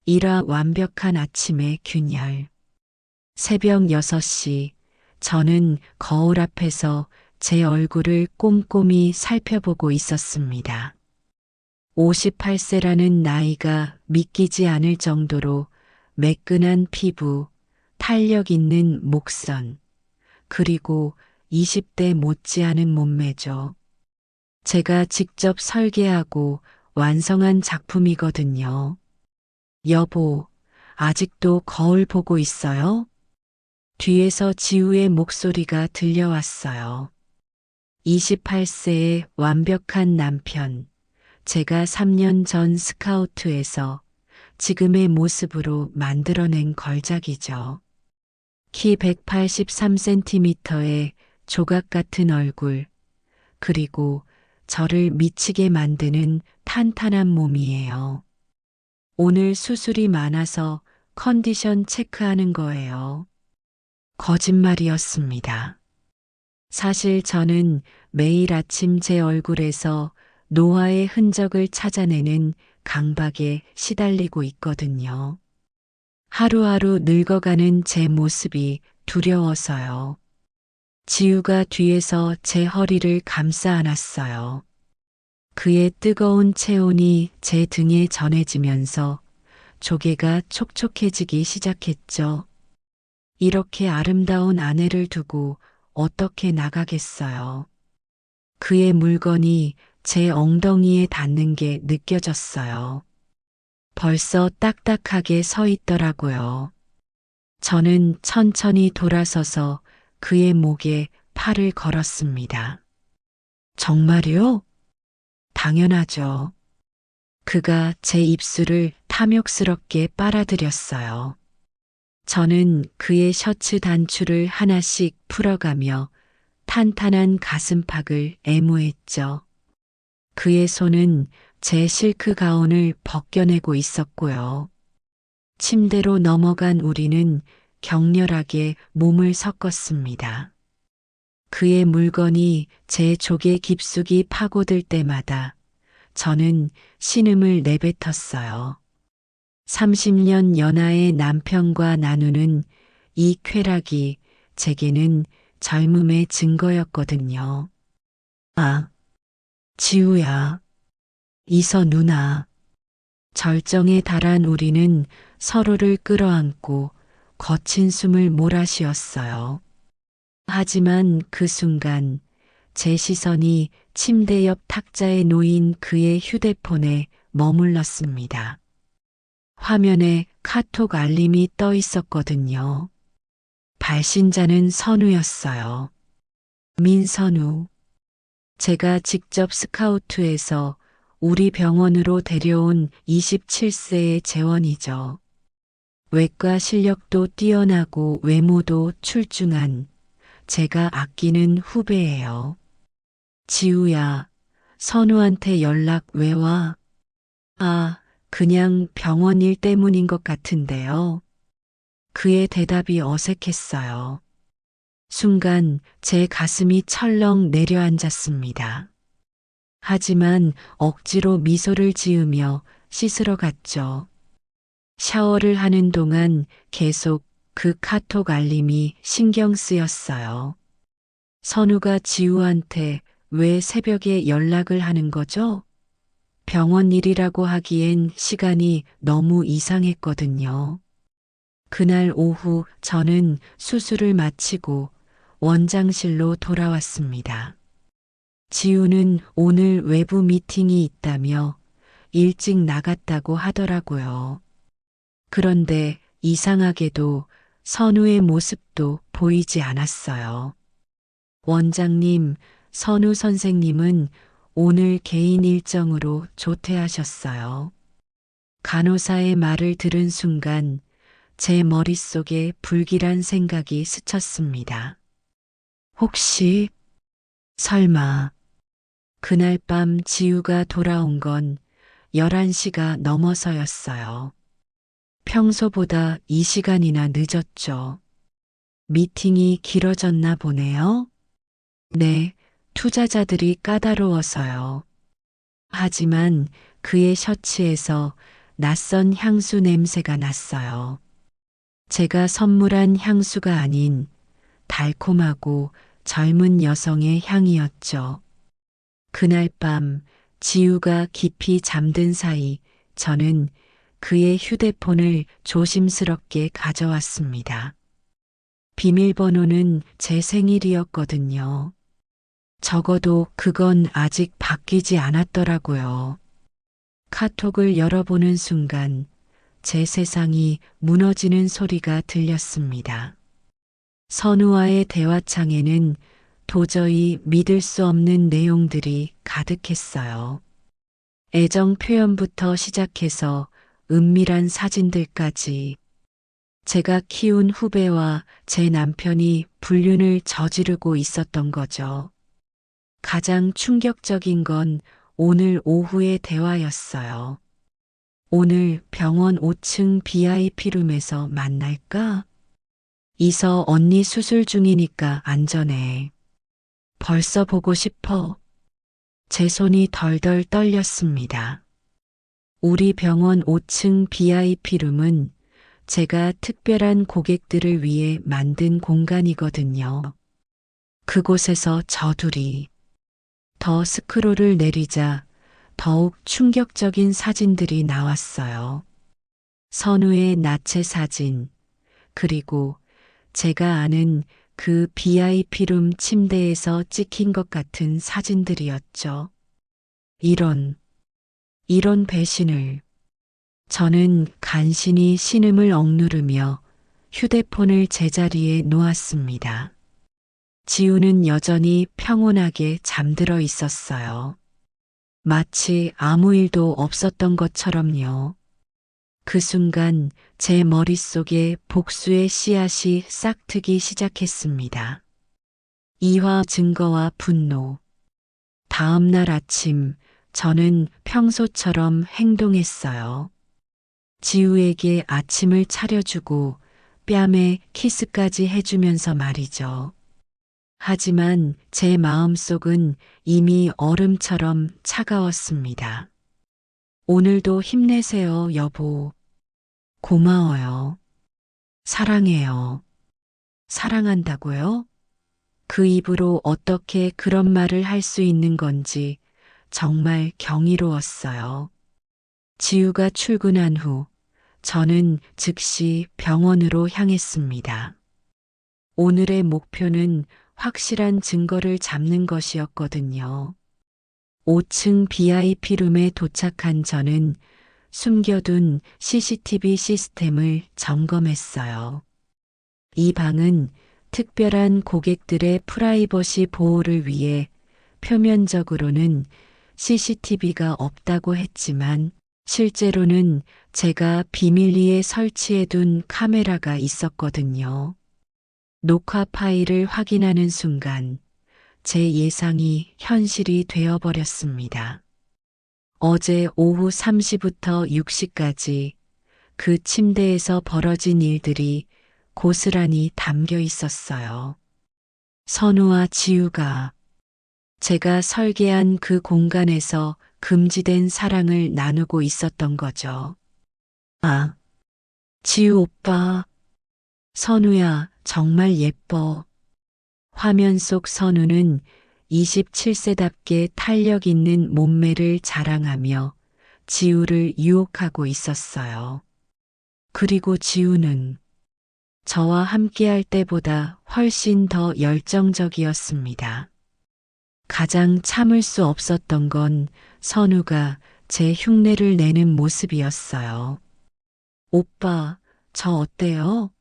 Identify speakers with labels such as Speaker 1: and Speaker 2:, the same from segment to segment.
Speaker 1: 일화 완벽한 아침의 균열. 새벽 6시, 저는 거울 앞에서 제 얼굴을 꼼꼼히 살펴보고 있었습니다. 58세라는 나이가 믿기지 않을 정도로 매끈한 피부, 탄력 있는 목선, 그리고 20대 못지않은 몸매죠. 제가 직접 설계하고 완성한 작품이거든요. 여보, 아직도 거울 보고 있어요? 뒤에서 지우의 목소리가 들려왔어요. 28세의 완벽한 남편. 제가 3년 전 스카우트에서 지금의 모습으로 만들어낸 걸작이죠. 키 183cm의 조각 같은 얼굴, 그리고 저를 미치게 만드는 탄탄한 몸이에요. 오늘 수술이 많아서 컨디션 체크하는 거예요. 거짓말이었습니다. 사실 저는 매일 아침 제 얼굴에서 노화의 흔적을 찾아내는 강박에 시달리고 있거든요. 하루하루 늙어가는 제 모습이 두려워서요. 지우가 뒤에서 제 허리를 감싸 안았어요. 그의 뜨거운 체온이 제 등에 전해지면서 조개가 촉촉해지기 시작했죠. 이렇게 아름다운 아내를 두고 어떻게 나가겠어요. 그의 물건이 제 엉덩이에 닿는 게 느껴졌어요. 벌써 딱딱하게 서 있더라고요. 저는 천천히 돌아서서 그의 목에 팔을 걸었습니다. 정말요? 당연하죠. 그가 제 입술을 탐욕스럽게 빨아들였어요. 저는 그의 셔츠 단추를 하나씩 풀어가며 탄탄한 가슴팍을 애무했죠. 그의 손은 제 실크 가운을 벗겨내고 있었고요. 침대로 넘어간 우리는 격렬하게 몸을 섞었습니다. 그의 물건이 제 조개 깊숙이 파고들 때마다 저는 신음을 내뱉었어요. 30년 연하의 남편과 나누는 이 쾌락이 제게는 젊음의 증거였거든요. 아, 지우야, 이서 누나. 절정에 달한 우리는 서로를 끌어안고 거친 숨을 몰아쉬었어요. 하지만 그 순간 제 시선이 침대 옆 탁자에 놓인 그의 휴대폰에 머물렀습니다. 화면에 카톡 알림이 떠 있었거든요. 발신자는 선우였어요. 민선우. 제가 직접 스카우트에서 우리 병원으로 데려온 27세의 재원이죠. 외과 실력도 뛰어나고 외모도 출중한 제가 아끼는 후배예요. 지우야, 선우한테 연락 왜 와? 아, 그냥 병원 일 때문인 것 같은데요. 그의 대답이 어색했어요. 순간 제 가슴이 철렁 내려앉았습니다. 하지만 억지로 미소를 지으며 씻으러 갔죠. 샤워를 하는 동안 계속 그 카톡 알림이 신경 쓰였어요. 선우가 지우한테 왜 새벽에 연락을 하는 거죠? 병원 일이라고 하기엔 시간이 너무 이상했거든요. 그날 오후 저는 수술을 마치고 원장실로 돌아왔습니다. 지우는 오늘 외부 미팅이 있다며 일찍 나갔다고 하더라고요. 그런데 이상하게도 선우의 모습도 보이지 않았어요. 원장님, 선우 선생님은 오늘 개인 일정으로 조퇴하셨어요. 간호사의 말을 들은 순간 제 머릿속에 불길한 생각이 스쳤습니다. 혹시, 설마, 그날 밤 지우가 돌아온 건 11시가 넘어서였어요. 평소보다 2시간이나 늦었죠. 미팅이 길어졌나 보네요. 네, 투자자들이 까다로워서요. 하지만 그의 셔츠에서 낯선 향수 냄새가 났어요. 제가 선물한 향수가 아닌 달콤하고 젊은 여성의 향이었죠. 그날 밤 지우가 깊이 잠든 사이 저는 그의 휴대폰을 조심스럽게 가져왔습니다. 비밀번호는 제 생일이었거든요. 적어도 그건 아직 바뀌지 않았더라고요. 카톡을 열어보는 순간 제 세상이 무너지는 소리가 들렸습니다. 선우와의 대화창에는 도저히 믿을 수 없는 내용들이 가득했어요. 애정 표현부터 시작해서 은밀한 사진들까지 제가 키운 후배와 제 남편이 불륜을 저지르고 있었던 거죠. 가장 충격적인 건 오늘 오후의 대화였어요. 오늘 병원 5층 BIP룸에서 만날까? 이서 언니 수술 중이니까 안전해. 벌써 보고 싶어. 제 손이 덜덜 떨렸습니다. 우리 병원 5층 BIP룸은 제가 특별한 고객들을 위해 만든 공간이거든요. 그곳에서 저둘이 더 스크롤을 내리자 더욱 충격적인 사진들이 나왔어요. 선우의 나체 사진, 그리고 제가 아는 그 BIP룸 침대에서 찍힌 것 같은 사진들이었죠. 이런 배신을. 저는 간신히 신음을 억누르며 휴대폰을 제자리에 놓았습니다. 지우는 여전히 평온하게 잠들어 있었어요. 마치 아무 일도 없었던 것처럼요. 그 순간 제 머릿속에 복수의 씨앗이 싹트기 시작했습니다. 이화 증거와 분노. 다음 날 아침 저는 평소처럼 행동했어요. 지우에게 아침을 차려주고 뺨에 키스까지 해주면서 말이죠. 하지만 제 마음속은 이미 얼음처럼 차가웠습니다. 오늘도 힘내세요, 여보. 고마워요. 사랑해요. 사랑한다고요? 그 입으로 어떻게 그런 말을 할 수 있는 건지 정말 경이로웠어요. 지우가 출근한 후 저는 즉시 병원으로 향했습니다. 오늘의 목표는 확실한 증거를 잡는 것이었거든요. 5층 BIP룸에 도착한 저는 숨겨둔 CCTV 시스템을 점검했어요. 이 방은 특별한 고객들의 프라이버시 보호를 위해 표면적으로는 CCTV가 없다고 했지만 실제로는 제가 비밀리에 설치해둔 카메라가 있었거든요. 녹화 파일을 확인하는 순간 제 예상이 현실이 되어버렸습니다. 어제 오후 3시부터 6시까지 그 침대에서 벌어진 일들이 고스란히 담겨 있었어요. 선우와 지우가 제가 설계한 그 공간에서 금지된 사랑을 나누고 있었던 거죠. 아, 지우 오빠. 선우야, 정말 예뻐. 화면 속 선우는 27세답게 탄력 있는 몸매를 자랑하며 지우를 유혹하고 있었어요. 그리고 지우는 저와 함께할 때보다 훨씬 더 열정적이었습니다. 가장 참을 수 없었던 건 선우가 제 흉내를 내는 모습이었어요. 오빠, 저 어때요?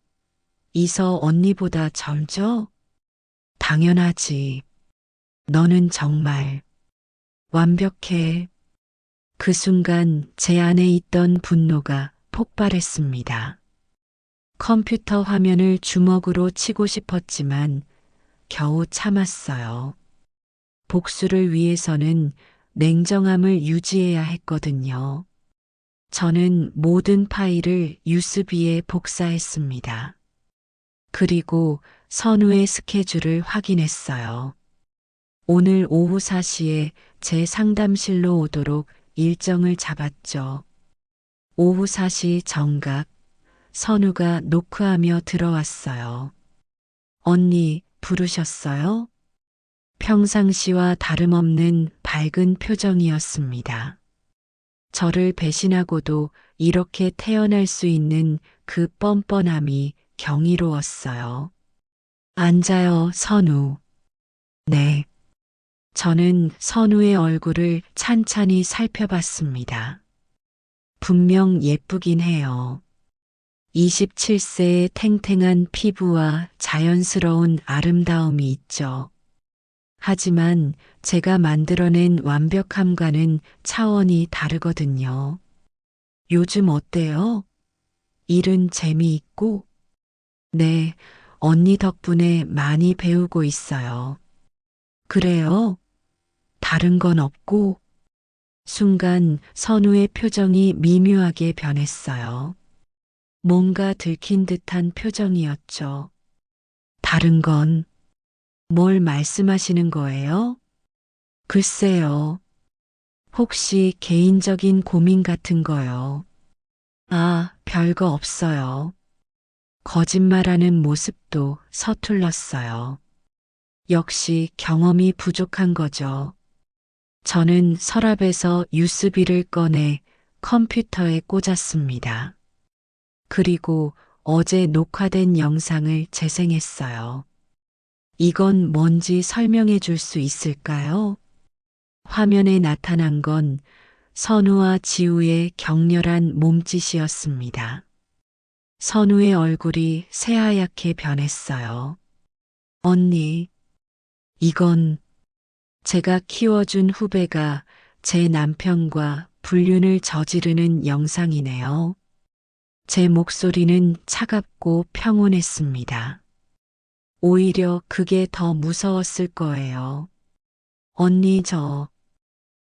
Speaker 1: 이서 언니보다 절죠? 당연하지. 너는 정말 완벽해. 그 순간 제 안에 있던 분노가 폭발했습니다. 컴퓨터 화면을 주먹으로 치고 싶었지만 겨우 참았어요. 복수를 위해서는 냉정함을 유지해야 했거든요. 저는 모든 파일을 USB에 복사했습니다. 그리고 선우의 스케줄을 확인했어요. 오늘 오후 4시에 제 상담실로 오도록 일정을 잡았죠. 오후 4시 정각, 선우가 노크하며 들어왔어요. 언니, 부르셨어요? 평상시와 다름없는 밝은 표정이었습니다. 저를 배신하고도 이렇게 태어날 수 있는 그 뻔뻔함이 경이로웠어요. 앉아요, 선우. 네. 저는 선우의 얼굴을 찬찬히 살펴봤습니다. 분명 예쁘긴 해요. 27세의 탱탱한 피부와 자연스러운 아름다움이 있죠. 하지만 제가 만들어낸 완벽함과는 차원이 다르거든요. 요즘 어때요? 일은 재미있고? 네, 언니 덕분에 많이 배우고 있어요. 그래요? 다른 건 없고? 순간 선우의 표정이 미묘하게 변했어요. 뭔가 들킨 듯한 표정이었죠. 다른 건 뭘 말씀하시는 거예요? 글쎄요. 혹시 개인적인 고민 같은 거요? 아, 별거 없어요. 거짓말하는 모습도 서툴렀어요. 역시 경험이 부족한 거죠. 저는 서랍에서 유스비를 꺼내 컴퓨터에 꽂았습니다. 그리고 어제 녹화된 영상을 재생했어요. 이건 뭔지 설명해 줄 수 있을까요? 화면에 나타난 건 선우와 지우의 격렬한 몸짓이었습니다. 선우의 얼굴이 새하얗게 변했어요. 언니, 이건 제가 키워준 후배가 제 남편과 불륜을 저지르는 영상이네요. 제 목소리는 차갑고 평온했습니다. 오히려 그게 더 무서웠을 거예요. 언니,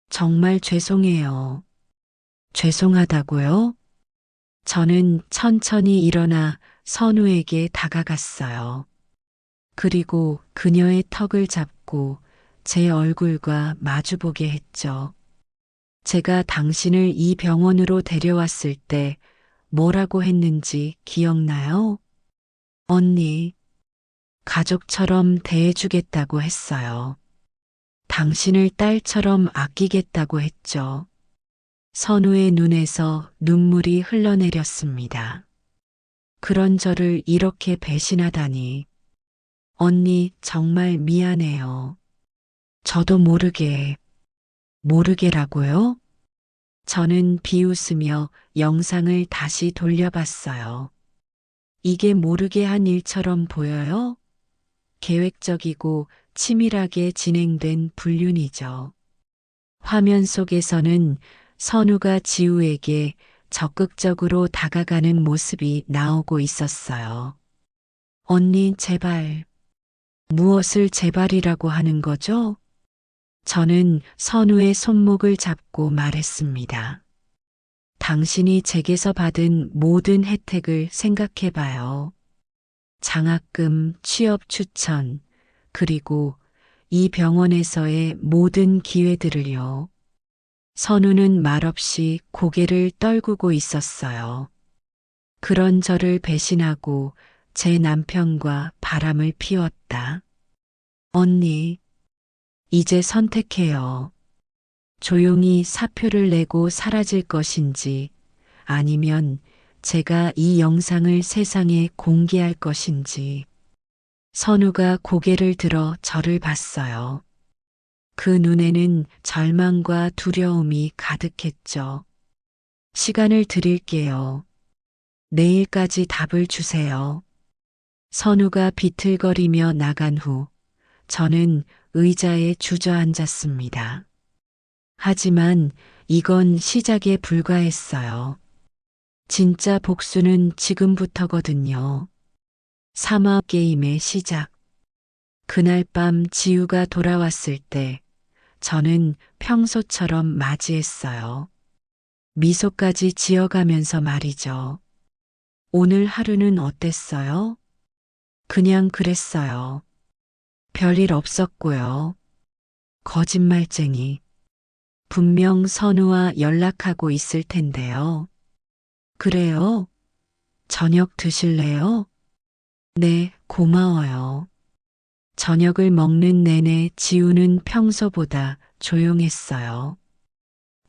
Speaker 1: 정말 죄송해요. 죄송하다고요? 저는 천천히 일어나 선우에게 다가갔어요. 그리고 그녀의 턱을 잡고 제 얼굴과 마주보게 했죠. 제가 당신을 이 병원으로 데려왔을 때 뭐라고 했는지 기억나요? 언니, 가족처럼 대해주겠다고 했어요. 당신을 딸처럼 아끼겠다고 했죠. 선우의 눈에서 눈물이 흘러내렸습니다. 그런 저를 이렇게 배신하다니. 언니, 정말 미안해요. 저도 모르게라고요? 저는 비웃으며 영상을 다시 돌려봤어요. 이게 모르게 한 일처럼 보여요? 계획적이고 치밀하게 진행된 불륜이죠. 화면 속에서는 선우가 지우에게 적극적으로 다가가는 모습이 나오고 있었어요. 언니, 제발. 무엇을 제발이라고 하는 거죠? 저는 선우의 손목을 잡고 말했습니다. 당신이 제게서 받은 모든 혜택을 생각해 봐요. 장학금, 취업 추천, 그리고 이 병원에서의 모든 기회들을요. 선우는 말없이 고개를 떨구고 있었어요. 그런 저를 배신하고 제 남편과 바람을 피웠다. 언니, 이제 선택해요. 조용히 사표를 내고 사라질 것인지 아니면 제가 이 영상을 세상에 공개할 것인지. 선우가 고개를 들어 저를 봤어요. 그 눈에는 절망과 두려움이 가득했죠. 시간을 드릴게요. 내일까지 답을 주세요. 선우가 비틀거리며 나간 후 저는 의자에 주저앉았습니다. 하지만 이건 시작에 불과했어요. 진짜 복수는 지금부터거든요. 사막 게임의 시작. 그날 밤 지우가 돌아왔을 때 저는 평소처럼 맞이했어요. 미소까지 지어가면서 말이죠. 오늘 하루는 어땠어요? 그냥 그랬어요. 별일 없었고요. 거짓말쟁이. 분명 선우와 연락하고 있을 텐데요. 그래요? 저녁 드실래요? 네, 고마워요. 저녁을 먹는 내내 지우는 평소보다 조용했어요.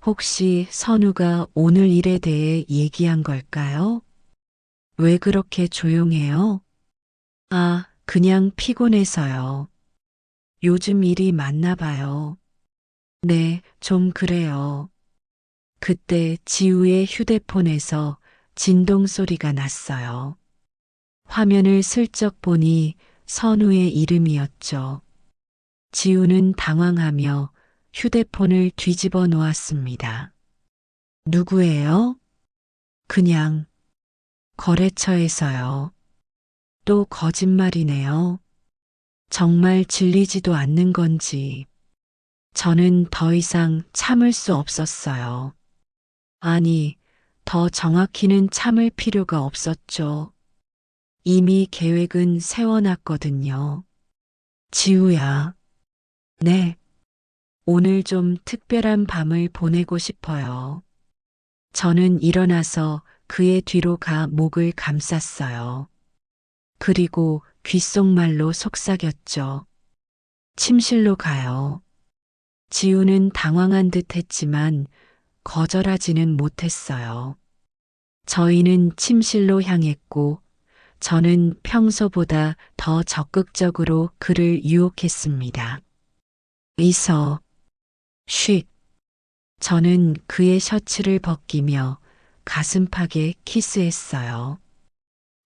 Speaker 1: 혹시 선우가 오늘 일에 대해 얘기한 걸까요? 왜 그렇게 조용해요? 아, 그냥 피곤해서요. 요즘 일이 많나 봐요. 네, 좀 그래요. 그때 지우의 휴대폰에서 진동 소리가 났어요. 화면을 슬쩍 보니 선우의 이름이었죠. 지우는 당황하며 휴대폰을 뒤집어 놓았습니다. 누구예요? 그냥 거래처에서요. 또 거짓말이네요. 정말 질리지도 않는 건지. 저는 더 이상 참을 수 없었어요. 아니, 더 정확히는 참을 필요가 없었죠. 이미 계획은 세워놨거든요. 지우야. 네. 오늘 좀 특별한 밤을 보내고 싶어요. 저는 일어나서 그의 뒤로 가 목을 감쌌어요. 그리고 귓속말로 속삭였죠. 침실로 가요. 지우는 당황한 듯 했지만 거절하지는 못했어요. 저희는 침실로 향했고 저는 평소보다 더 적극적으로 그를 유혹했습니다. 있어. 쉿. 저는 그의 셔츠를 벗기며 가슴팍에 키스했어요.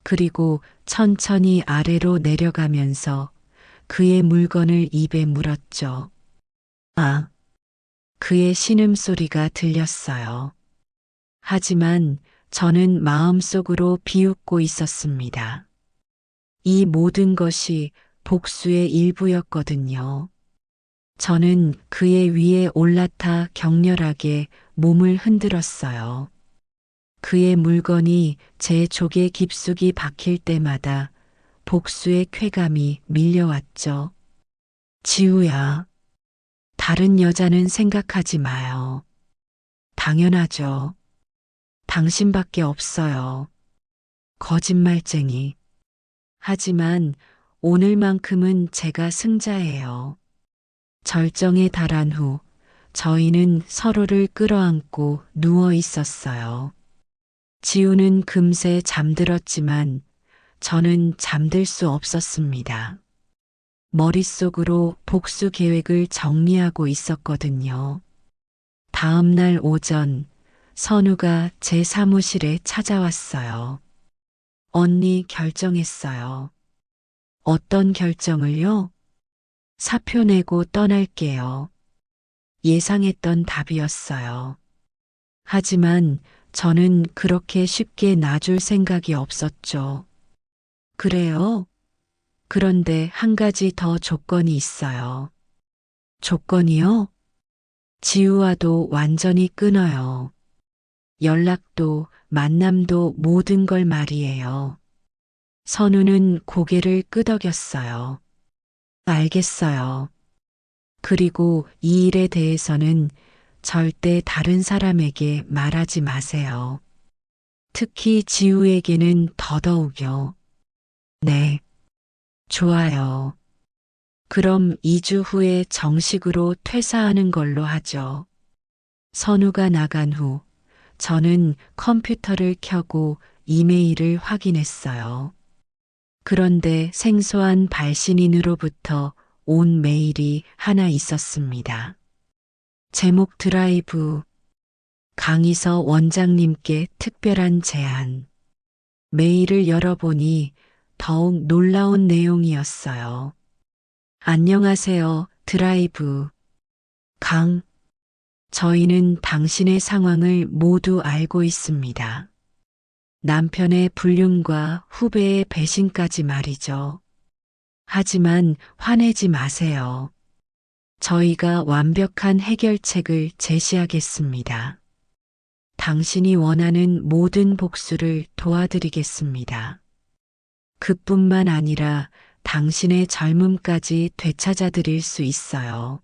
Speaker 1: 그리고 천천히 아래로 내려가면서 그의 물건을 입에 물었죠. 아, 그의 신음소리가 들렸어요. 하지만 저는 마음속으로 비웃고 있었습니다. 이 모든 것이 복수의 일부였거든요. 저는 그의 위에 올라타 격렬하게 몸을 흔들었어요. 그의 물건이 제 족의 깊숙이 박힐 때마다 복수의 쾌감이 밀려왔죠. 지우야, 다른 여자는 생각하지 마요. 당연하죠. 당신밖에 없어요. 거짓말쟁이. 하지만 오늘만큼은 제가 승자예요. 절정에 달한 후 저희는 서로를 끌어안고 누워 있었어요. 지우는 금세 잠들었지만 저는 잠들 수 없었습니다. 머릿속으로 복수 계획을 정리하고 있었거든요. 다음 날 오전 선우가 제 사무실에 찾아왔어요. 언니 결정했어요. 어떤 결정을요? 사표 내고 떠날게요. 예상했던 답이었어요. 하지만 저는 그렇게 쉽게 놔줄 생각이 없었죠. 그래요? 그런데 한 가지 더 조건이 있어요. 조건이요? 지우와도 완전히 끊어요. 연락도, 만남도 모든 걸 말이에요. 선우는 고개를 끄덕였어요. 알겠어요. 그리고 이 일에 대해서는 절대 다른 사람에게 말하지 마세요. 특히 지우에게는 더더욱요. 네, 좋아요. 그럼 2주 후에 정식으로 퇴사하는 걸로 하죠. 선우가 나간 후 저는 컴퓨터를 켜고 이메일을 확인했어요. 그런데 생소한 발신인으로부터 온 메일이 하나 있었습니다. 제목 드라이브, 강희서 원장님께 특별한 제안. 메일을 열어보니 더욱 놀라운 내용이었어요. 안녕하세요, 드라이브. 저희는 당신의 상황을 모두 알고 있습니다. 남편의 불륜과 후배의 배신까지 말이죠. 하지만 화내지 마세요. 저희가 완벽한 해결책을 제시하겠습니다. 당신이 원하는 모든 복수를 도와드리겠습니다. 그뿐만 아니라 당신의 젊음까지 되찾아드릴 수 있어요.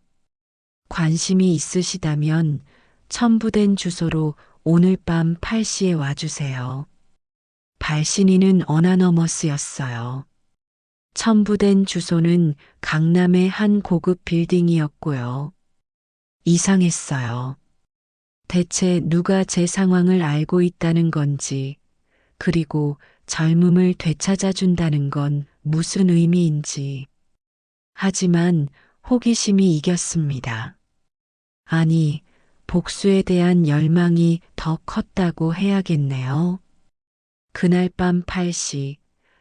Speaker 1: 관심이 있으시다면 첨부된 주소로 오늘 밤 8시에 와주세요. 발신인은 어나너머스였어요. 첨부된 주소는 강남의 한 고급 빌딩이었고요. 이상했어요. 대체 누가 제 상황을 알고 있다는 건지, 그리고 젊음을 되찾아준다는 건 무슨 의미인지. 하지만 호기심이 이겼습니다. 아니, 복수에 대한 열망이 더 컸다고 해야겠네요. 그날 밤 8시,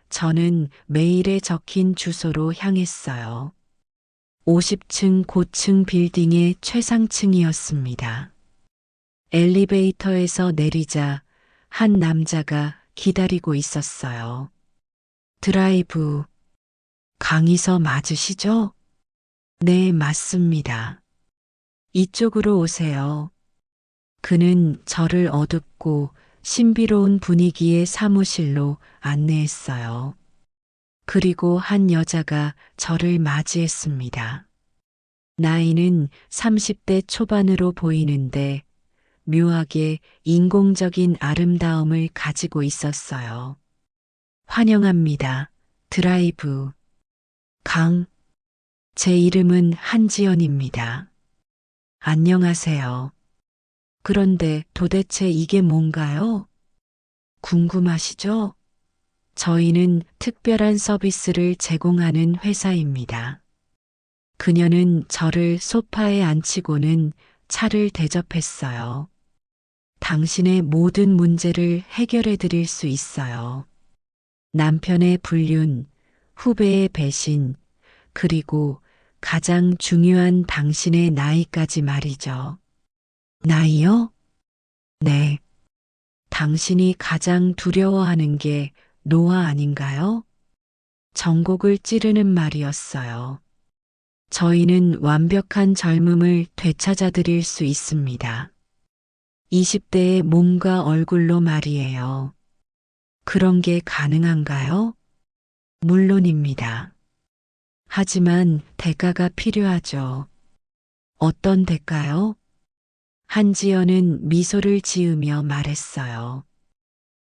Speaker 1: 저는 메일에 적힌 주소로 향했어요. 50층 고층 빌딩의 최상층이었습니다. 엘리베이터에서 내리자 한 남자가 기다리고 있었어요. 드라이브, 강의서 맞으시죠? 네, 맞습니다. 이쪽으로 오세요. 그는 저를 어둡고 신비로운 분위기의 사무실로 안내했어요. 그리고 한 여자가 저를 맞이했습니다. 나이는 30대 초반으로 보이는데 묘하게 인공적인 아름다움을 가지고 있었어요. 환영합니다. 드라이브. 제 이름은 한지연입니다. 안녕하세요. 그런데 도대체 이게 뭔가요? 궁금하시죠? 저희는 특별한 서비스를 제공하는 회사입니다. 그녀는 저를 소파에 앉히고는 차를 대접했어요. 당신의 모든 문제를 해결해 드릴 수 있어요. 남편의 불륜, 후배의 배신, 그리고 가장 중요한 당신의 나이까지 말이죠. 나이요? 네. 당신이 가장 두려워하는 게 노화 아닌가요? 전곡을 찌르는 말이었어요. 저희는 완벽한 젊음을 되찾아 드릴 수 있습니다. 20대의 몸과 얼굴로 말이에요. 그런 게 가능한가요? 물론입니다. 하지만 대가가 필요하죠. 어떤 대가요? 한지연은 미소를 지으며 말했어요.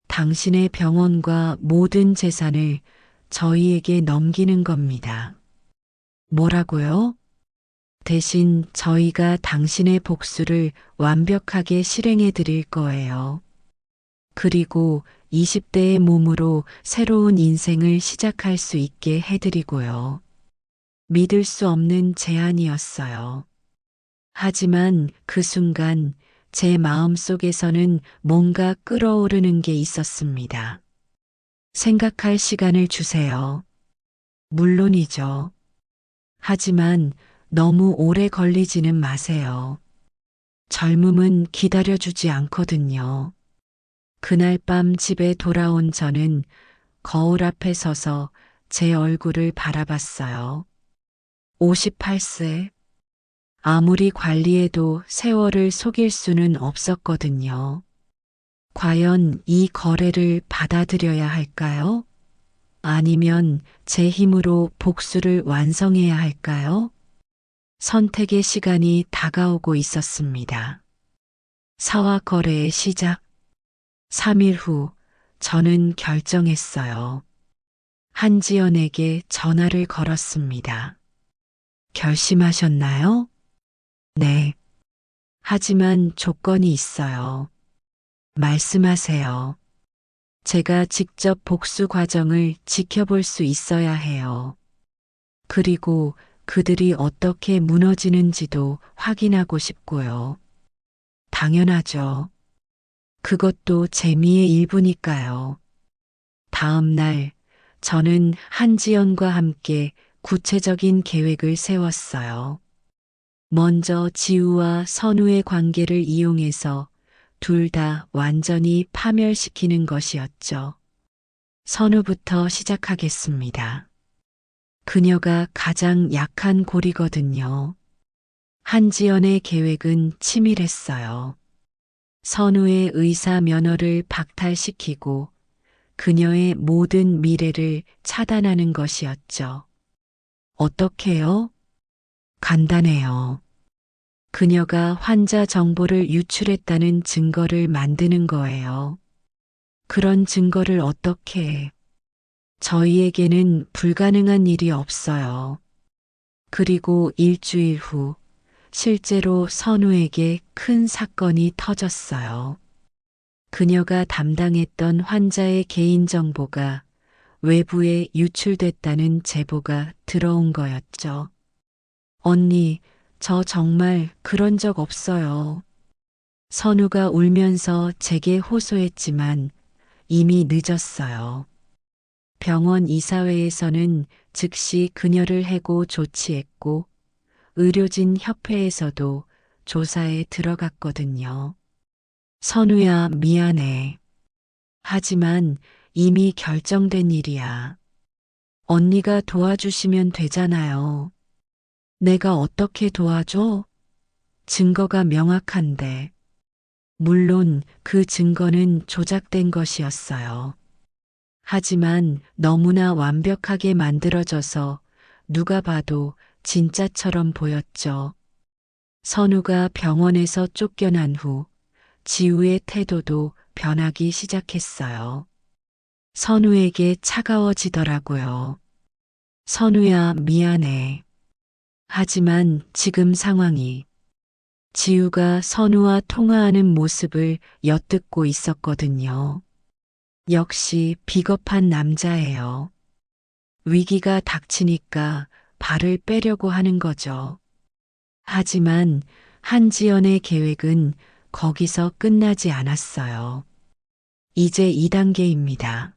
Speaker 1: 당신의 병원과 모든 재산을 저희에게 넘기는 겁니다. 뭐라고요? 대신 저희가 당신의 복수를 완벽하게 실행해 드릴 거예요. 그리고 20대의 몸으로 새로운 인생을 시작할 수 있게 해드리고요. 믿을 수 없는 제안이었어요. 하지만 그 순간 제 마음 속에서는 뭔가 끓어오르는 게 있었습니다. 생각할 시간을 주세요. 물론이죠. 하지만 너무 오래 걸리지는 마세요. 젊음은 기다려주지 않거든요. 그날 밤 집에 돌아온 저는 거울 앞에 서서 제 얼굴을 바라봤어요. 58세. 아무리 관리해도 세월을 속일 수는 없었거든요. 과연 이 거래를 받아들여야 할까요? 아니면 제 힘으로 복수를 완성해야 할까요? 선택의 시간이 다가오고 있었습니다. 사와 거래의 시작. 3일 후 저는 결정했어요. 한지연에게 전화를 걸었습니다. 결심하셨나요? 네. 하지만 조건이 있어요. 말씀하세요. 제가 직접 복수 과정을 지켜볼 수 있어야 해요. 그리고 그들이 어떻게 무너지는지도 확인하고 싶고요. 당연하죠. 그것도 재미의 일부니까요. 다음 날, 저는 한지연과 함께 구체적인 계획을 세웠어요. 먼저 지우와 선우의 관계를 이용해서 둘 다 완전히 파멸시키는 것이었죠. 선우부터 시작하겠습니다. 그녀가 가장 약한 골이거든요. 한지연의 계획은 치밀했어요. 선우의 의사 면허를 박탈시키고 그녀의 모든 미래를 차단하는 것이었죠. 어떻게요? 간단해요. 그녀가 환자 정보를 유출했다는 증거를 만드는 거예요. 그런 증거를 어떻게? 저희에게는 불가능한 일이 없어요. 그리고 일주일 후 실제로 선우에게 큰 사건이 터졌어요. 그녀가 담당했던 환자의 개인정보가 외부에 유출됐다는 제보가 들어온 거였죠. 언니, 저 정말 그런 적 없어요. 선우가 울면서 제게 호소했지만 이미 늦었어요. 병원 이사회에서는 즉시 그녀를 해고 조치했고 의료진 협회에서도 조사에 들어갔거든요. 선우야, 미안해. 하지만 이미 결정된 일이야. 언니가 도와주시면 되잖아요. 내가 어떻게 도와줘? 증거가 명확한데. 물론 그 증거는 조작된 것이었어요. 하지만 너무나 완벽하게 만들어져서 누가 봐도 진짜처럼 보였죠. 선우가 병원에서 쫓겨난 후 지우의 태도도 변하기 시작했어요. 선우에게 차가워지더라고요. 선우야, 미안해. 하지만 지금 상황이 지우가 선우와 통화하는 모습을 엿듣고 있었거든요. 역시 비겁한 남자예요. 위기가 닥치니까 발을 빼려고 하는 거죠. 하지만 한지연의 계획은 거기서 끝나지 않았어요. 이제 2단계입니다.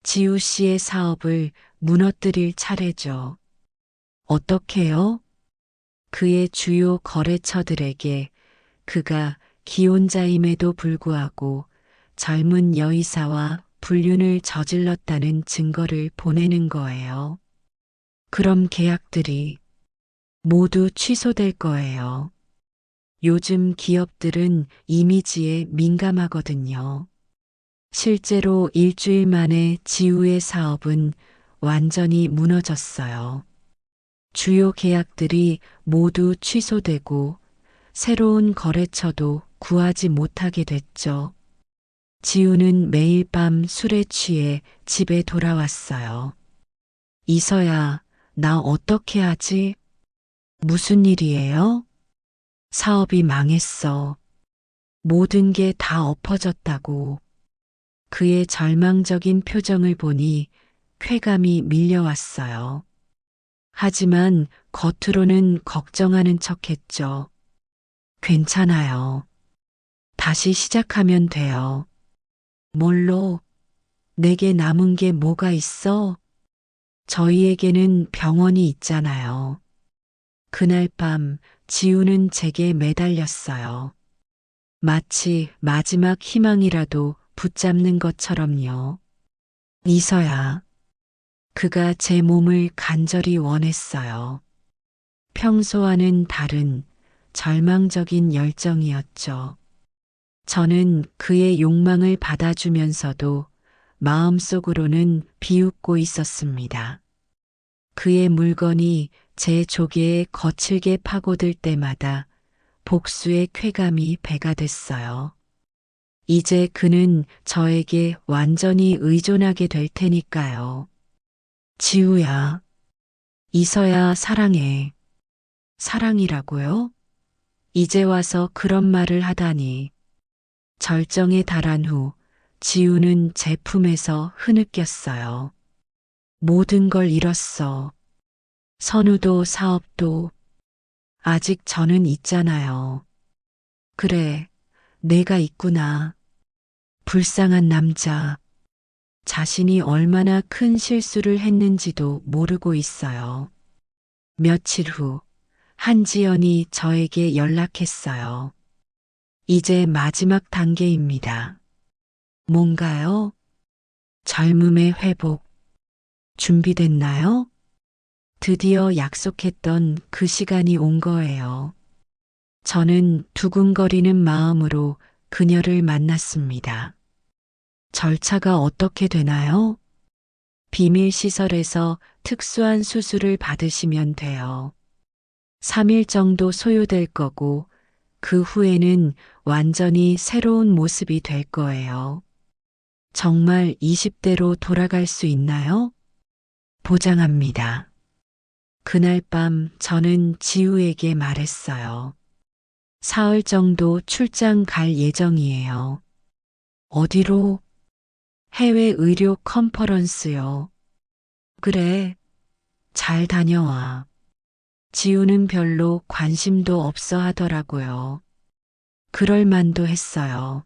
Speaker 1: 지우 씨의 사업을 무너뜨릴 차례죠. 어떻게요? 그의 주요 거래처들에게 그가 기혼자임에도 불구하고 젊은 여의사와 불륜을 저질렀다는 증거를 보내는 거예요. 그럼 계약들이 모두 취소될 거예요. 요즘 기업들은 이미지에 민감하거든요. 실제로 일주일 만에 지우의 사업은 완전히 무너졌어요. 주요 계약들이 모두 취소되고 새로운 거래처도 구하지 못하게 됐죠. 지우는 매일 밤 술에 취해 집에 돌아왔어요. 이서야, 나 어떻게 하지? 무슨 일이에요? 사업이 망했어. 모든 게 다 엎어졌다고. 그의 절망적인 표정을 보니 쾌감이 밀려왔어요. 하지만 겉으로는 걱정하는 척했죠. 괜찮아요. 다시 시작하면 돼요. 뭘로? 내게 남은 게 뭐가 있어? 저희에게는 병원이 있잖아요. 그날 밤 지우는 제게 매달렸어요. 마치 마지막 희망이라도 붙잡는 것처럼요. 이서야. 그가 제 몸을 간절히 원했어요. 평소와는 다른 절망적인 열정이었죠. 저는 그의 욕망을 받아주면서도 마음속으로는 비웃고 있었습니다. 그의 물건이 제 조개에 거칠게 파고들 때마다 복수의 쾌감이 배가 됐어요. 이제 그는 저에게 완전히 의존하게 될 테니까요. 지우야, 이서야 사랑해. 사랑이라고요? 이제 와서 그런 말을 하다니. 절정에 달한 후 지우는 제 품에서 흐느꼈어요. 모든 걸 잃었어. 선우도 사업도. 아직 저는 있잖아요. 그래, 내가 있구나. 불쌍한 남자. 자신이 얼마나 큰 실수를 했는지도 모르고 있어요. 며칠 후, 한지연이 저에게 연락했어요. 이제 마지막 단계입니다. 뭔가요? 젊음의 회복. 준비됐나요? 드디어 약속했던 그 시간이 온 거예요. 저는 두근거리는 마음으로 그녀를 만났습니다. 절차가 어떻게 되나요? 비밀 시설에서 특수한 수술을 받으시면 돼요. 3일 정도 소요될 거고 그 후에는 완전히 새로운 모습이 될 거예요. 정말 20대로 돌아갈 수 있나요? 보장합니다. 그날 밤 저는 지우에게 말했어요. 사흘 정도 출장 갈 예정이에요. 어디로? 해외 의료 컨퍼런스요. 그래, 잘 다녀와. 지우는 별로 관심도 없어 하더라고요. 그럴 만도 했어요.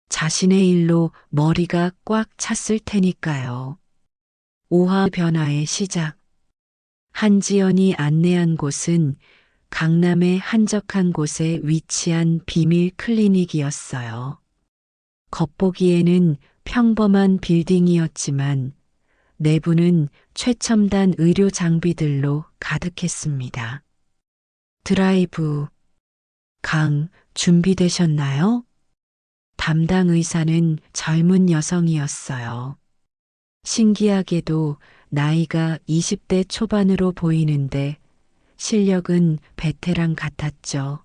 Speaker 1: 자신의 일로 머리가 꽉 찼을 테니까요. 오화 변화의 시작. 한지연이 안내한 곳은 강남의 한적한 곳에 위치한 비밀 클리닉이었어요. 겉보기에는 평범한 빌딩이었지만 내부는 최첨단 의료 장비들로 가득했습니다. 드라이브, 강, 준비되셨나요? 담당 의사는 젊은 여성이었어요. 신기하게도 나이가 20대 초반으로 보이는데 실력은 베테랑 같았죠.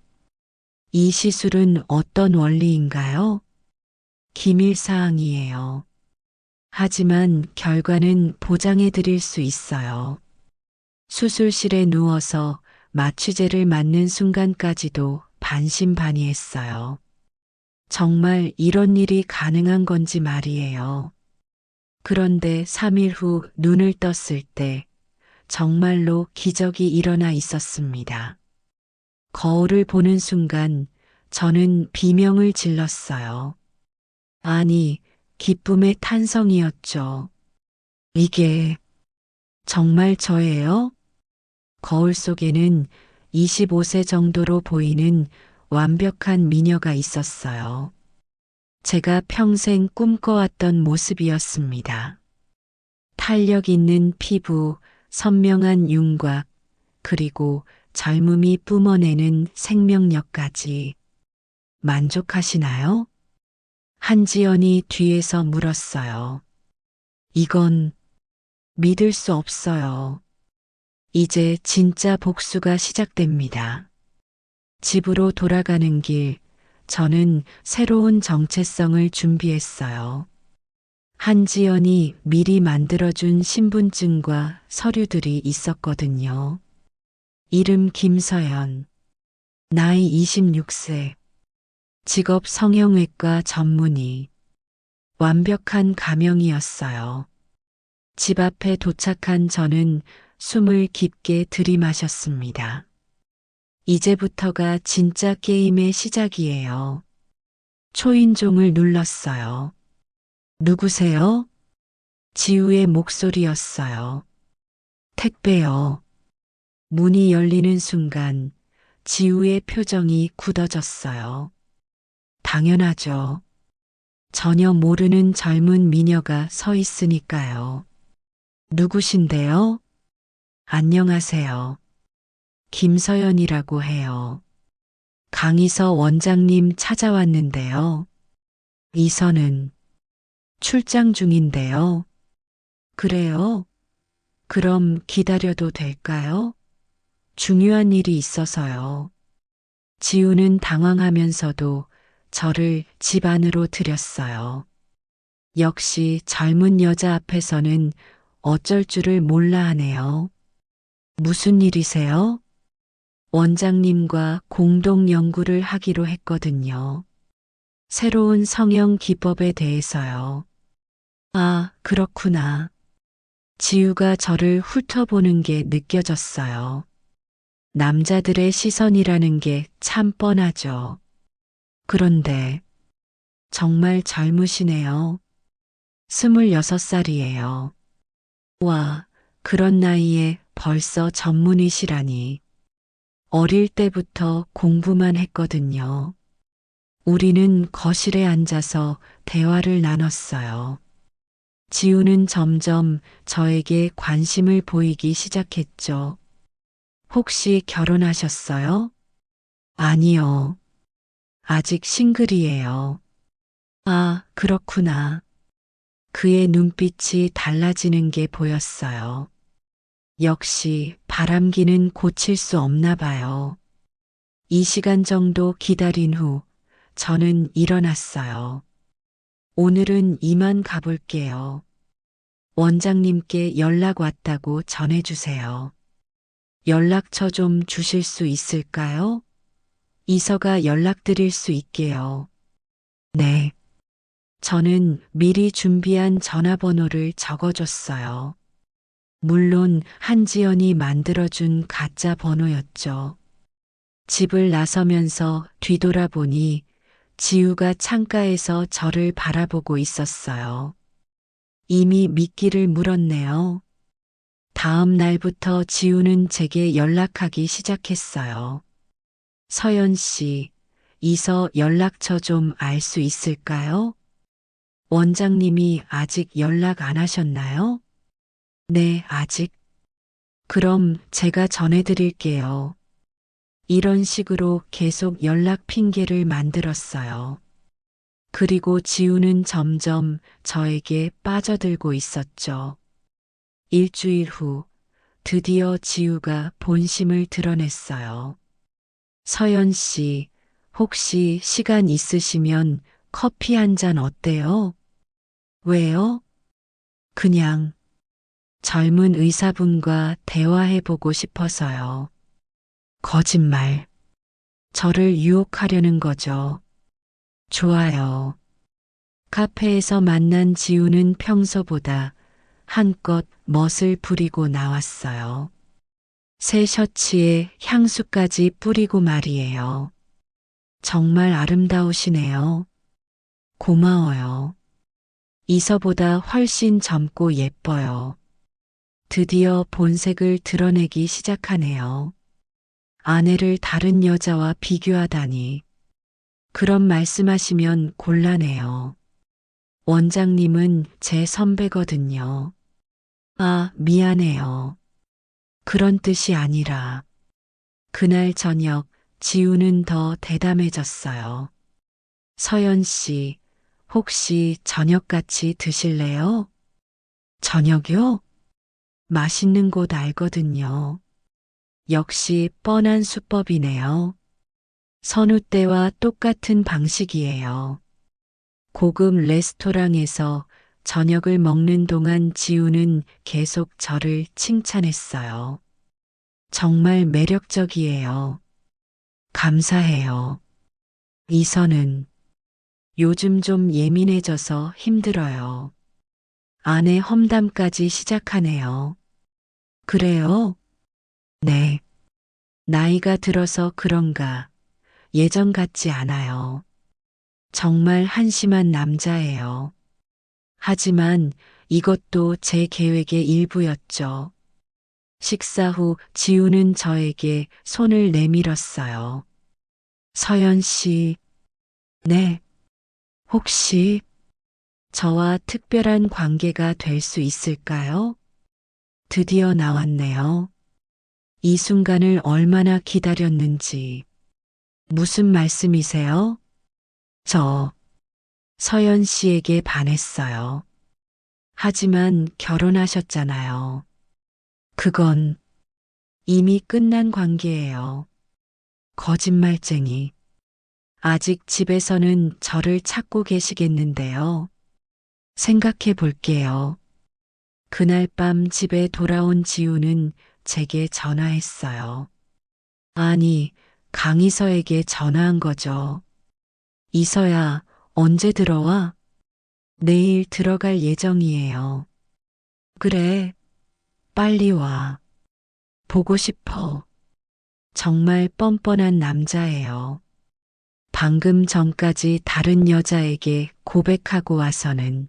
Speaker 1: 이 시술은 어떤 원리인가요? 기밀사항이에요. 하지만 결과는 보장해 드릴 수 있어요. 수술실에 누워서 마취제를 맞는 순간까지도 반신반의했어요. 정말 이런 일이 가능한 건지 말이에요. 그런데 3일 후 눈을 떴을 때 정말로 기적이 일어나 있었습니다. 거울을 보는 순간 저는 비명을 질렀어요. 아니, 기쁨의 탄성이었죠. 이게 정말 저예요? 거울 속에는 25세 정도로 보이는 완벽한 미녀가 있었어요. 제가 평생 꿈꿔왔던 모습이었습니다. 탄력 있는 피부, 선명한 윤곽, 그리고 젊음이 뿜어내는 생명력까지. 만족하시나요? 한지연이 뒤에서 물었어요. 이건 믿을 수 없어요. 이제 진짜 복수가 시작됩니다. 집으로 돌아가는 길, 저는 새로운 정체성을 준비했어요. 한지연이 미리 만들어준 신분증과 서류들이 있었거든요. 이름 김서연, 나이 26세, 직업 성형외과 전문의, 완벽한 가명이었어요. 집 앞에 도착한 저는 숨을 깊게 들이마셨습니다. 이제부터가 진짜 게임의 시작이에요. 초인종을 눌렀어요. 누구세요? 지우의 목소리였어요. 택배요. 문이 열리는 순간 지우의 표정이 굳어졌어요. 당연하죠. 전혀 모르는 젊은 미녀가 서 있으니까요. 누구신데요? 안녕하세요. 김서연이라고 해요. 강희서 원장님 찾아왔는데요. 이서는 출장 중인데요. 그래요? 그럼 기다려도 될까요? 중요한 일이 있어서요. 지우는 당황하면서도 저를 집 안으로 들였어요. 역시 젊은 여자 앞에서는 어쩔 줄을 몰라 하네요. 무슨 일이세요? 원장님과 공동 연구를 하기로 했거든요. 새로운 성형 기법에 대해서요. 아, 그렇구나. 지우가 저를 훑어보는 게 느껴졌어요. 남자들의 시선이라는 게 참 뻔하죠. 그런데 정말 젊으시네요. 26살이에요. 와, 그런 나이에 벌써 전문의시라니. 어릴 때부터 공부만 했거든요. 우리는 거실에 앉아서 대화를 나눴어요. 지우는 점점 저에게 관심을 보이기 시작했죠. 혹시 결혼하셨어요? 아니요. 아직 싱글이에요. 아, 그렇구나. 그의 눈빛이 달라지는 게 보였어요. 역시 바람기는 고칠 수 없나 봐요. 2시간 정도 기다린 후 저는 일어났어요. 오늘은 이만 가볼게요. 원장님께 연락 왔다고 전해주세요. 연락처 좀 주실 수 있을까요? 이서가 연락드릴 수 있게요. 네. 저는 미리 준비한 전화번호를 적어줬어요. 물론 한지연이 만들어준 가짜 번호였죠. 집을 나서면서 뒤돌아보니 지우가 창가에서 저를 바라보고 있었어요. 이미 미끼를 물었네요. 다음 날부터 지우는 제게 연락하기 시작했어요. 서연 씨, 이서 연락처 좀 알 수 있을까요? 원장님이 아직 연락 안 하셨나요? 네, 아직. 그럼 제가 전해드릴게요. 이런 식으로 계속 연락 핑계를 만들었어요. 그리고 지우는 점점 저에게 빠져들고 있었죠. 일주일 후 드디어 지우가 본심을 드러냈어요. 서연 씨, 혹시 시간 있으시면 커피 한 잔 어때요? 왜요? 그냥 젊은 의사분과 대화해보고 싶어서요. 거짓말. 저를 유혹하려는 거죠. 좋아요. 카페에서 만난 지우는 평소보다 한껏 멋을 부리고 나왔어요. 새 셔츠에 향수까지 뿌리고 말이에요. 정말 아름다우시네요. 고마워요. 이서보다 훨씬 젊고 예뻐요. 드디어 본색을 드러내기 시작하네요. 아내를 다른 여자와 비교하다니. 그런 말씀하시면 곤란해요. 원장님은 제 선배거든요. 아, 미안해요. 그런 뜻이 아니라. 그날 저녁 지우는 더 대담해졌어요. 서연 씨, 혹시 저녁 같이 드실래요? 저녁요? 맛있는 곳 알거든요. 역시 뻔한 수법이네요. 선우 때와 똑같은 방식이에요. 고급 레스토랑에서 저녁을 먹는 동안 지우는 계속 저를 칭찬했어요. 정말 매력적이에요. 감사해요. 이선은 요즘 좀 예민해져서 힘들어요. 아내 험담까지 시작하네요. 그래요? 네. 나이가 들어서 그런가 예전 같지 않아요. 정말 한심한 남자예요. 하지만 이것도 제 계획의 일부였죠. 식사 후 지우는 저에게 손을 내밀었어요. 서연 씨, 네, 혹시 저와 특별한 관계가 될 수 있을까요? 드디어 나왔네요. 이 순간을 얼마나 기다렸는지. 무슨 말씀이세요? 저 서연 씨에게 반했어요. 하지만 결혼하셨잖아요. 그건 이미 끝난 관계예요. 거짓말쟁이. 아직 집에서는 저를 찾고 계시겠는데요. 생각해 볼게요. 그날 밤 집에 돌아온 지우는 제게 전화했어요. 아니, 강이서에게 전화한 거죠. 이서야, 언제 들어와? 내일 들어갈 예정이에요. 그래, 빨리 와. 보고 싶어. 정말 뻔뻔한 남자예요. 방금 전까지 다른 여자에게 고백하고 와서는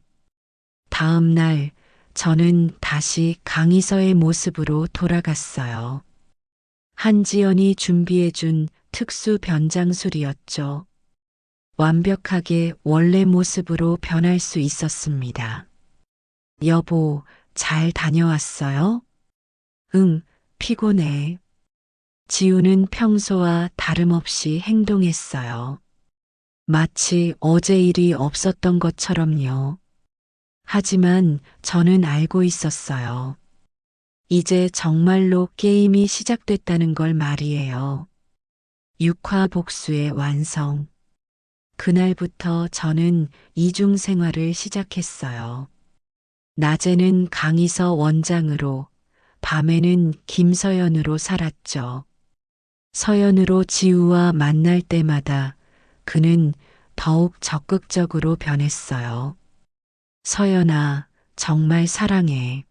Speaker 1: 다음 날 저는 다시 강이서의 모습으로 돌아갔어요. 한지연이 준비해준 특수 변장술이었죠. 완벽하게 원래 모습으로 변할 수 있었습니다. 여보, 잘 다녀왔어요? 응, 피곤해. 지우는 평소와 다름없이 행동했어요. 마치 어제 일이 없었던 것처럼요. 하지만 저는 알고 있었어요. 이제 정말로 게임이 시작됐다는 걸 말이에요. 6화 복수의 완성. 그날부터 저는 이중 생활을 시작했어요. 낮에는 강희서 원장으로, 밤에는 김서연으로 살았죠. 서연으로 지우와 만날 때마다 그는 더욱 적극적으로 변했어요. 서연아, 정말 사랑해.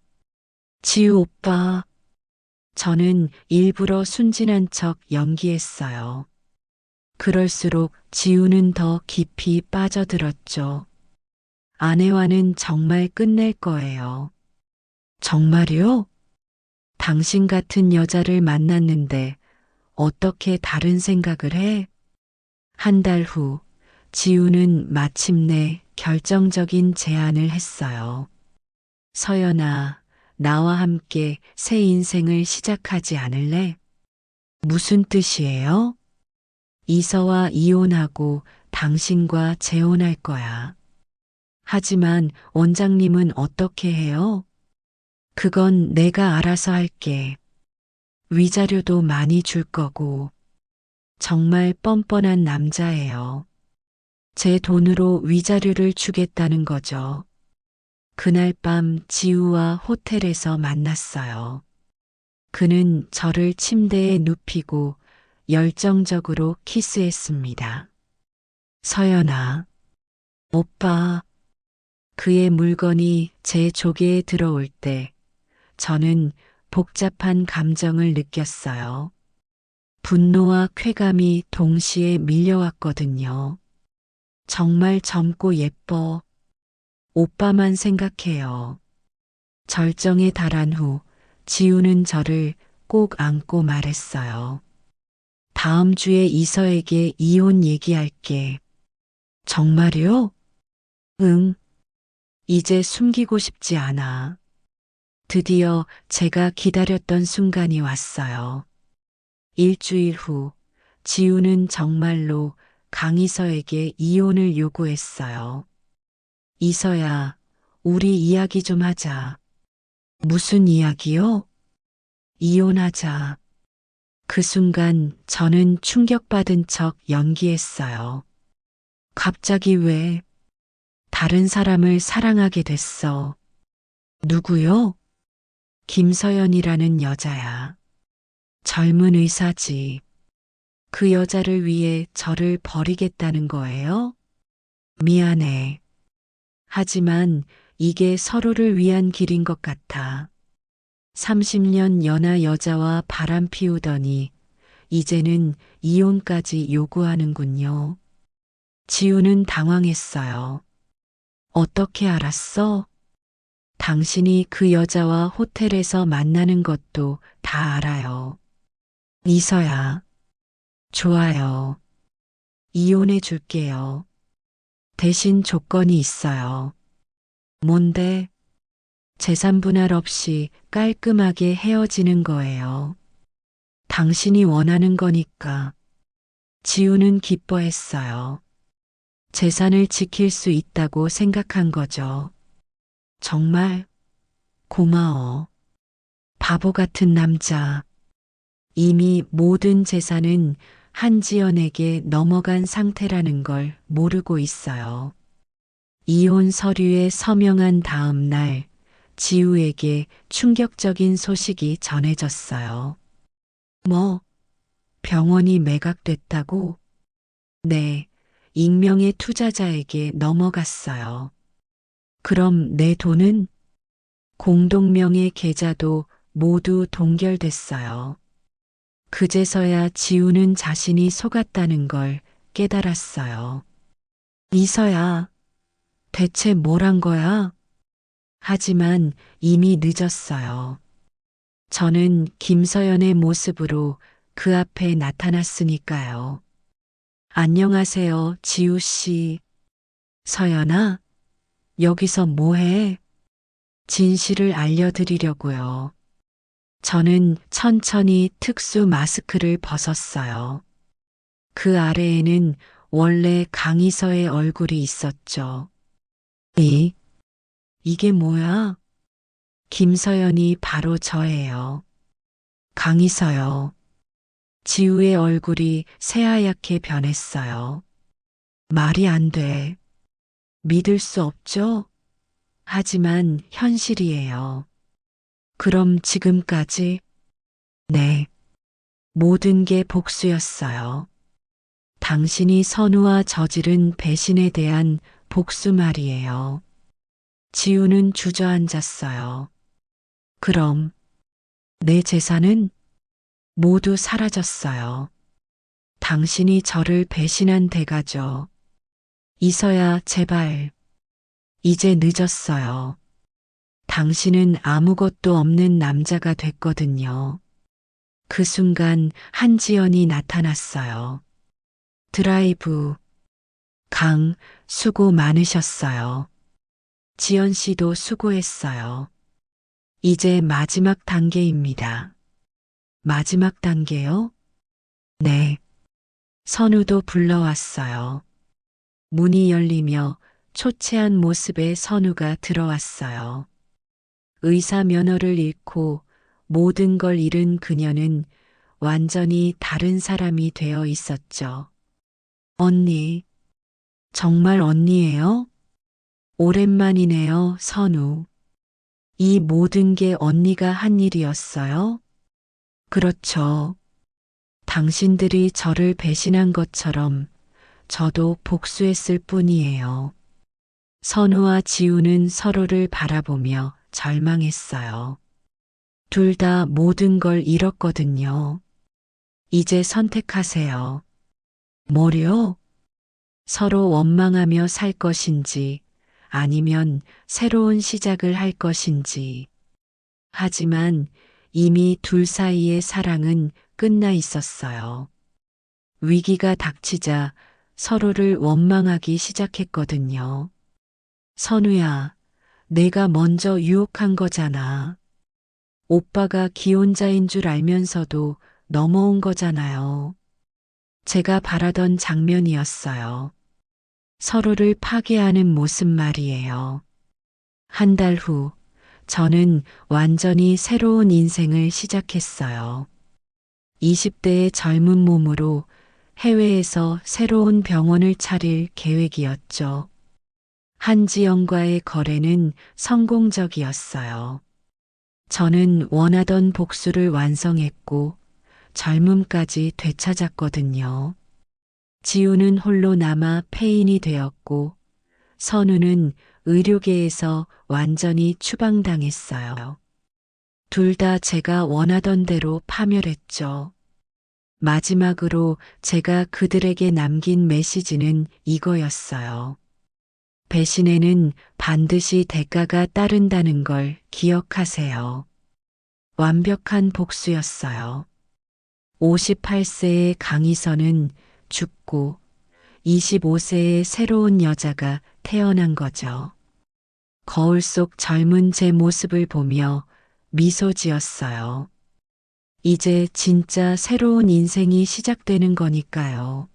Speaker 1: 지우 오빠. 저는 일부러 순진한 척 연기했어요. 그럴수록 지우는 더 깊이 빠져들었죠. 아내와는 정말 끝낼 거예요. 정말요? 당신 같은 여자를 만났는데 어떻게 다른 생각을 해? 한 달 후, 지우는 마침내 결정적인 제안을 했어요. 서연아, 나와 함께 새 인생을 시작하지 않을래? 무슨 뜻이에요? 이서와 이혼하고 당신과 재혼할 거야. 하지만 원장님은 어떻게 해요? 그건 내가 알아서 할게. 위자료도 많이 줄 거고. 정말 뻔뻔한 남자예요. 제 돈으로 위자료를 주겠다는 거죠. 그날 밤 지우와 호텔에서 만났어요. 그는 저를 침대에 눕히고 열정적으로 키스했습니다. 서연아, 오빠. 그의 물건이 제 조개에 들어올 때 저는 복잡한 감정을 느꼈어요. 분노와 쾌감이 동시에 밀려왔거든요. 정말 젊고 예뻐. 오빠만 생각해요. 절정에 달한 후 지우는 저를 꼭 안고 말했어요. 다음 주에 이서에게 이혼 얘기할게. 정말요? 응. 이제 숨기고 싶지 않아. 드디어 제가 기다렸던 순간이 왔어요. 일주일 후, 지우는 정말로 강희서에게 이혼을 요구했어요. 이서야, 우리 이야기 좀 하자. 무슨 이야기요? 이혼하자. 그 순간 저는 충격받은 척 연기했어요. 갑자기 왜 다른 사람을 사랑하게 됐어? 누구요? 김서연이라는 여자야. 젊은 의사지. 그 여자를 위해 저를 버리겠다는 거예요? 미안해. 하지만 이게 서로를 위한 길인 것 같아. 30년 연하 여자와 바람 피우더니 이제는 이혼까지 요구하는군요. 지우는 당황했어요. 어떻게 알았어? 당신이 그 여자와 호텔에서 만나는 것도 다 알아요. 이서야, 좋아요. 이혼해 줄게요. 대신 조건이 있어요. 뭔데? 재산 분할 없이 깔끔하게 헤어지는 거예요. 당신이 원하는 거니까. 지우는 기뻐했어요. 재산을 지킬 수 있다고 생각한 거죠. 정말 고마워. 바보 같은 남자. 이미 모든 재산은 한지연에게 넘어간 상태라는 걸 모르고 있어요. 이혼 서류에 서명한 다음 날 지우에게 충격적인 소식이 전해졌어요. 뭐, 병원이 매각됐다고? 네, 익명의 투자자에게 넘어갔어요. 그럼 내 돈은? 공동명의 계좌도 모두 동결됐어요. 그제서야 지우는 자신이 속았다는 걸 깨달았어요. 이서야, 대체 뭘 한 거야? 하지만 이미 늦었어요. 저는 김서연의 모습으로 그 앞에 나타났으니까요. 안녕하세요, 지우 씨. 서연아, 여기서 뭐해? 진실을 알려드리려고요. 저는 천천히 특수 마스크를 벗었어요. 그 아래에는 원래 강희서의 얼굴이 있었죠. 이게 뭐야? 김서연이 바로 저예요. 강이서요. 지우의 얼굴이 새하얗게 변했어요. 말이 안 돼. 믿을 수 없죠? 하지만 현실이에요. 그럼 지금까지? 네. 모든 게 복수였어요. 당신이 선우와 저지른 배신에 대한 복수 말이에요. 지우는 주저앉았어요. 그럼 내 재산은 모두 사라졌어요. 당신이 저를 배신한 대가죠. 이서야, 제발. 이제 늦었어요. 당신은 아무것도 없는 남자가 됐거든요. 그 순간 한지연이 나타났어요. 드라이브. 강, 수고 많으셨어요. 지연 씨도 수고했어요. 이제 마지막 단계입니다. 마지막 단계요? 네. 선우도 불러왔어요. 문이 열리며 초췌한 모습의 선우가 들어왔어요. 의사 면허를 잃고 모든 걸 잃은 그녀는 완전히 다른 사람이 되어 있었죠. 언니, 정말 언니예요? 오랜만이네요, 선우. 이 모든 게 언니가 한 일이었어요? 그렇죠. 당신들이 저를 배신한 것처럼 저도 복수했을 뿐이에요. 선우와 지우는 서로를 바라보며 절망했어요. 둘 다 모든 걸 잃었거든요. 이제 선택하세요. 뭐요? 서로 원망하며 살 것인지 아니면 새로운 시작을 할 것인지. 하지만 이미 둘 사이의 사랑은 끝나 있었어요. 위기가 닥치자 서로를 원망하기 시작했거든요. 선우야, 내가 먼저 유혹한 거잖아. 오빠가 기혼자인 줄 알면서도 넘어온 거잖아요. 제가 바라던 장면이었어요. 서로를 파괴하는 모습 말이에요. 한 달 후, 저는 완전히 새로운 인생을 시작했어요. 20대의 젊은 몸으로 해외에서 새로운 병원을 차릴 계획이었죠. 한지영과의 거래는 성공적이었어요. 저는 원하던 복수를 완성했고 젊음까지 되찾았거든요. 지우는 홀로 남아 폐인이 되었고 선우는 의료계에서 완전히 추방당했어요. 둘 다 제가 원하던 대로 파멸했죠. 마지막으로 제가 그들에게 남긴 메시지는 이거였어요. 배신에는 반드시 대가가 따른다는 걸 기억하세요. 완벽한 복수였어요. 58세의 강희선은 죽고 25세의 새로운 여자가 태어난 거죠. 거울 속 젊은 제 모습을 보며 미소 지었어요. 이제 진짜 새로운 인생이 시작되는 거니까요.